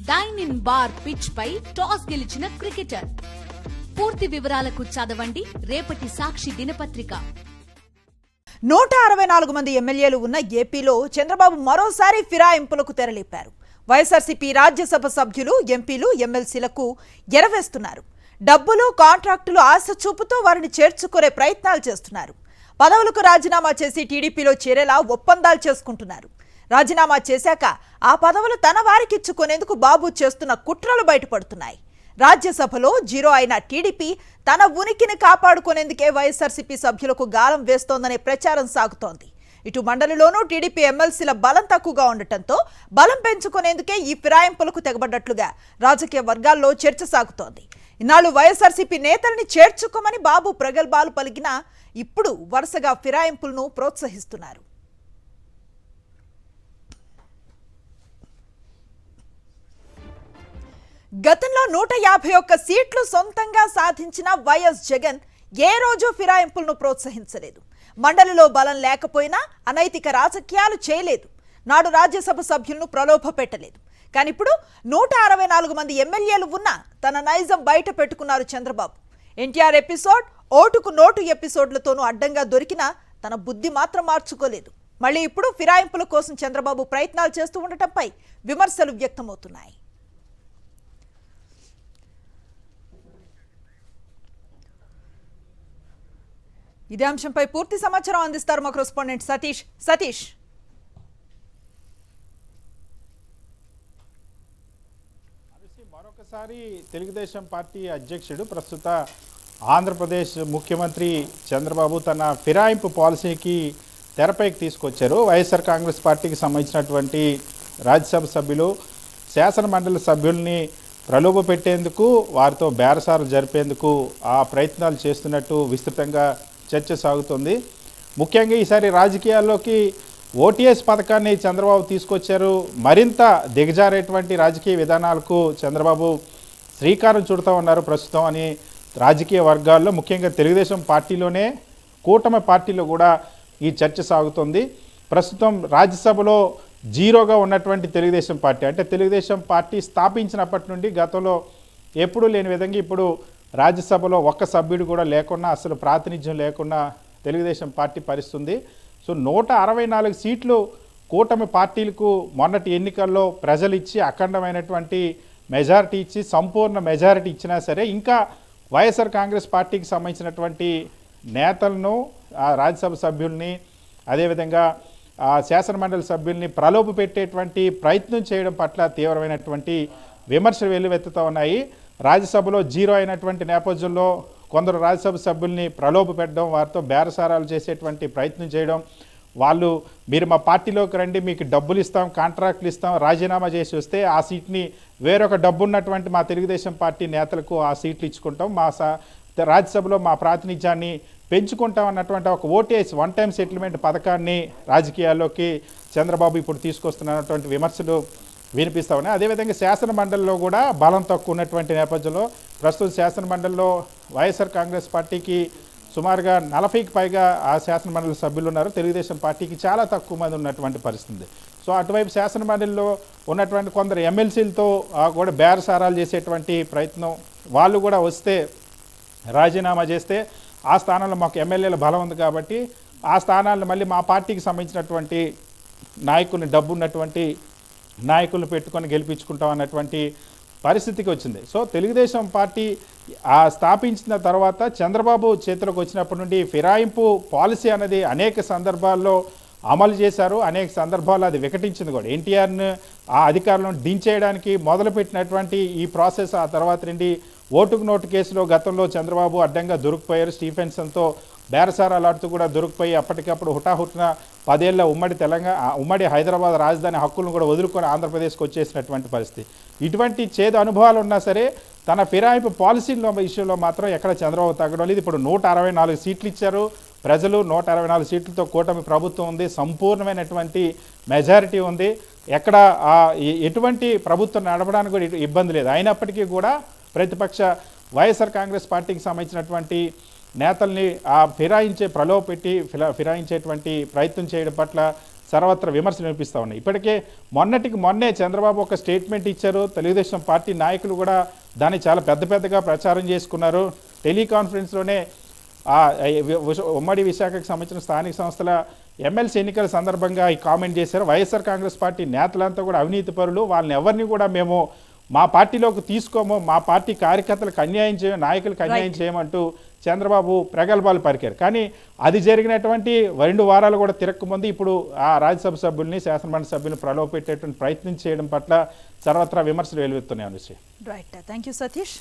Dyne ఇన్ బార్ pitch పై టాస్ గెలిచిన క్రికెటర్. పూర్తి వివరాలకు చదవండి రేపటి సాక్షి దినపత్రిక. 164 మంది ఎమ్మెల్యేలు ఉన్న ఏపీలో చంద్రబాబు మరోసారి ఫిరాయింపులకు తెరలేపారు. వైఎస్ఆర్సీపీ రాజ్యసభ సభ్యులు, ఎంపీలు, ఎమ్మెల్సీలకు ఎరవేస్తున్నారు. డబ్బులు, కాంట్రాక్టులు ఆశ చూపుతూ వారిని చేర్చుకునే ప్రయత్నాలు చేస్తున్నారు. పదవులకు రాజీనామా చేసి టీడీపీలో చేరేలా ఒప్పందాలు చేసుకుంటున్నారు. రాజీనామా చేశాక ఆ పదవులు తన వారికిచ్చుకునేందుకు బాబు చేస్తున్న కుట్రలు బయటపడుతున్నాయి. రాజ్యసభలో జీరో అయిన టీడీపీ తన ఉనికిని కాపాడుకునేందుకే వైఎస్ఆర్సీపీ సభ్యులకు గాలం వేస్తోందనే ప్రచారం సాగుతోంది. ఇటు మండలిలోనూ టీడీపీ ఎమ్మెల్సీల బలం తక్కువగా ఉండటంతో బలం పెంచుకునేందుకే ఈ ఫిరాయింపులకు తెగబడ్డట్లుగా రాజకీయ వర్గాల్లో చర్చ సాగుతోంది. ఇన్నాళ్లు వైఎస్ఆర్సీపీ నేతల్ని చేర్చుకోమని బాబు ప్రగల్భాలు పలికినా ఇప్పుడు వరుసగా ఫిరాయింపులను ప్రోత్సహిస్తున్నారు. గతంలో 151 సీట్లు సొంతంగా సాధించిన వైఎస్ జగన్ ఏ రోజు ఫిరాయింపులను ప్రోత్సహించలేదు. మండలిలో బలం లేకపోయినా అనైతిక రాజకీయాలు చేయలేదు. నాడు రాజ్యసభ సభ్యులను ప్రలోభ పెట్టలేదు. కానీ ఇప్పుడు 164 మంది ఎమ్మెల్యేలు ఉన్నా తన నైజం బయట పెట్టుకున్నారు చంద్రబాబు. ఎన్టీఆర్ ఎపిసోడ్, ఓటుకు నోటు ఎపిసోడ్లతోనూ అడ్డంగా దొరికినా తన బుద్ధి మాత్రం మార్చుకోలేదు. మళ్ళీ ఇప్పుడు ఫిరాయింపుల కోసం చంద్రబాబు ప్రయత్నాలు చేస్తూ ఉండటంపై విమర్శలు వ్యక్తమవుతున్నాయి. ఇదే అంశంపై పూర్తి సమాచారం అందిస్తారు మా కరెస్పాండెంట్ సతీష్. మరొకసారి తెలుగుదేశం పార్టీ అధ్యక్షుడు, ప్రస్తుత ఆంధ్రప్రదేశ్ ముఖ్యమంత్రి చంద్రబాబు తన ఫిరాయింపు పాలసీకి తెరపైకి తీసుకొచ్చారు. వైఎస్ఆర్ కాంగ్రెస్ పార్టీకి సంబంధించినటువంటి రాజ్యసభ సభ్యులు, శాసన మండలి సభ్యుల్ని ప్రలోభ పెట్టేందుకు, వారితో బేరసారు జరిపేందుకు ఆ ప్రయత్నాలు చేస్తున్నట్టు విస్తృతంగా చర్చ సాగుతుంది. ముఖ్యంగా ఈసారి రాజకీయాల్లోకి ఓటీఎస్ పథకాన్ని చంద్రబాబు తీసుకొచ్చారు. మరింత దిగజారేటువంటి రాజకీయ విధానాలకు చంద్రబాబు శ్రీకారం చుడుతూ ఉన్నారు ప్రస్తుతం అని రాజకీయ వర్గాల్లో, ముఖ్యంగా తెలుగుదేశం పార్టీలోనే, కూటమి పార్టీలో కూడా ఈ చర్చ సాగుతుంది. ప్రస్తుతం రాజ్యసభలో జీరోగా ఉన్నటువంటి తెలుగుదేశం పార్టీ, అంటే తెలుగుదేశం పార్టీ స్థాపించినప్పటి నుండి గతంలో ఎప్పుడూ లేని విధంగా ఇప్పుడు రాజ్యసభలో ఒక్క సభ్యుడు కూడా లేకుండా, అసలు ప్రాతినిధ్యం లేకుండా తెలుగుదేశం పార్టీ పరిస్థితుంది. సో 164 సీట్లు కూటమి పార్టీలకు మొన్నటి ఎన్నికల్లో ప్రజలు ఇచ్చి అఖండమైనటువంటి మెజారిటీ ఇచ్చి, సంపూర్ణ మెజారిటీ ఇచ్చినా సరే ఇంకా వైఎస్ఆర్ కాంగ్రెస్ పార్టీకి సంబంధించినటువంటి నేతలను, రాజ్యసభ సభ్యుల్ని, అదేవిధంగా శాసనమండలి సభ్యుల్ని ప్రలోభ పెట్టేటువంటి ప్రయత్నం చేయడం పట్ల తీవ్రమైనటువంటి విమర్శలు వెల్లువెత్తుతూ ఉన్నాయి. రాజ్యసభలో జీరో అయినటువంటి నేపథ్యంలో కొందరు రాజ్యసభ సభ్యుల్ని ప్రలోభ పెట్టడం, వారితో బేరసారాలు చేసేటువంటి ప్రయత్నం చేయడం, వాళ్ళు మీరు మా పార్టీలోకి రండి, మీకు డబ్బులు ఇస్తాం, కాంట్రాక్టులు ఇస్తాం, రాజీనామా చేసి వస్తే ఆ సీట్ని వేరొక డబ్బున్నటువంటి మా తెలుగుదేశం పార్టీ నేతలకు ఆ సీట్లు ఇచ్చుకుంటాం, మా రాజ్యసభలో మా ప్రాతినిధ్యాన్ని పెంచుకుంటాం అన్నటువంటి ఒక ఓటీఎస్, వన్ టైం సెటిల్మెంట్ పథకాన్ని రాజకీయాల్లోకి చంద్రబాబు ఇప్పుడు తీసుకొస్తున్నటువంటి విమర్శలు వినిపిస్తూ ఉన్నాయి. అదేవిధంగా శాసన మండలిలో కూడా బలం తక్కువ ఉన్నటువంటి నేపథ్యంలో ప్రస్తుతం శాసన మండలిలో వైఎస్ఆర్ కాంగ్రెస్ పార్టీకి సుమారుగా 40కి పైగా ఆ శాసన మండలి సభ్యులు ఉన్నారు. తెలుగుదేశం పార్టీకి చాలా తక్కువ మంది ఉన్నటువంటి పరిస్థితి. సో అటువైపు శాసన మండలిలో ఉన్నటువంటి కొందరు ఎమ్మెల్సీలతో కూడా బేరసారాలు చేసేటువంటి ప్రయత్నం, వాళ్ళు కూడా వస్తే రాజీనామా చేస్తే ఆ స్థానంలో మాకు ఎమ్మెల్యేల బలం ఉంది కాబట్టి ఆ స్థానాలను మళ్ళీ మా పార్టీకి సంబంధించినటువంటి నాయకుల్ని, డబ్బు ఉన్నటువంటి నాయకులను పెట్టుకొని గెలిపించుకుంటాం అన్నటువంటి పరిస్థితికి వచ్చింది. సో తెలుగుదేశం పార్టీ స్థాపించిన తర్వాత చంద్రబాబు చేతిలోకి వచ్చినప్పటి నుండి ఫిరాయింపు పాలసీ అనేది అనేక సందర్భాల్లో అమలు చేశారు. అనేక సందర్భాల్లో అది వికటించింది కూడా. ఎన్టీఆర్ను ఆ అధికారులను దించేయడానికి మొదలుపెట్టినటువంటి ఈ ప్రాసెస్ ఆ తర్వాత నుండి ఓటుకు నోటు కేసులో గతంలో చంద్రబాబు అడ్డంగా దొరికిపోయారు. స్టీఫెన్సన్తో బేరసారాలాడుతూ కూడా దొరికిపోయి అప్పటికప్పుడు హుటాహుటిన 10 ఏళ్ల ఉమ్మడి హైదరాబాద్ రాజధాని హక్కులను కూడా వదులుకొని ఆంధ్రప్రదేశ్కి వచ్చేసినటువంటి పరిస్థితి. ఇటువంటి చేదు అనుభవాలు ఉన్నా సరే తన ఫిరాయింపు పాలసీల విషయంలో మాత్రం ఎక్కడ చంద్రబాబు తగ్గడం లేదు. ఇప్పుడు 164 సీట్లు ఇచ్చారు ప్రజలు. 164 సీట్లతో కూటమి ప్రభుత్వం ఉంది, సంపూర్ణమైనటువంటి మెజారిటీ ఉంది. ఎక్కడ ఎటువంటి ప్రభుత్వం నడపడానికి కూడా ఇబ్బంది లేదు. అయినప్పటికీ కూడా ప్రతిపక్ష వైఎస్ఆర్ కాంగ్రెస్ పార్టీకి సంబంధించినటువంటి నేతల్ని ప్రలోభ పెట్టి ఫిరాయించేటువంటి ప్రయత్నం చేయడం పట్ల సర్వత్రా విమర్శలు వినిపిస్తూ ఉన్నాయి. ఇప్పటికే మొన్నే చంద్రబాబు ఒక స్టేట్మెంట్ ఇచ్చారు. తెలుగుదేశం పార్టీ నాయకులు కూడా దాన్ని చాలా పెద్దగా ప్రచారం చేసుకున్నారు. టెలికాన్ఫరెన్స్లోనే ఉమ్మడి విశాఖకు సంబంధించిన స్థానిక సంస్థల ఎమ్మెల్సీ ఎన్నికల సందర్భంగా ఈ కామెంట్ చేశారు. వైఎస్ఆర్ కాంగ్రెస్ పార్టీ నేతలంతా కూడా అవినీతి పరులు, వాళ్ళని ఎవరిని కూడా మేము మా పార్టీలోకి తీసుకోము, మా పార్టీ కార్యకర్తలకు అన్యాయం చేయం, నాయకులకు అన్యాయం చేయమంటూ చంద్రబాబు ప్రగల్భాలు పలికారు. కానీ అది జరిగినటువంటి 2 వారాలు కూడా తిరగకముందు ఇప్పుడు ఆ రాజ్యసభ సభ్యుల్ని, శాసనమండలి సభ్యుల్ని ప్రలోభపెట్టేటువంటి ప్రయత్నం చేయడం పట్ల సర్వత్రా విమర్శలు వెలువెత్తున్నాయి. Right, thank you Satish.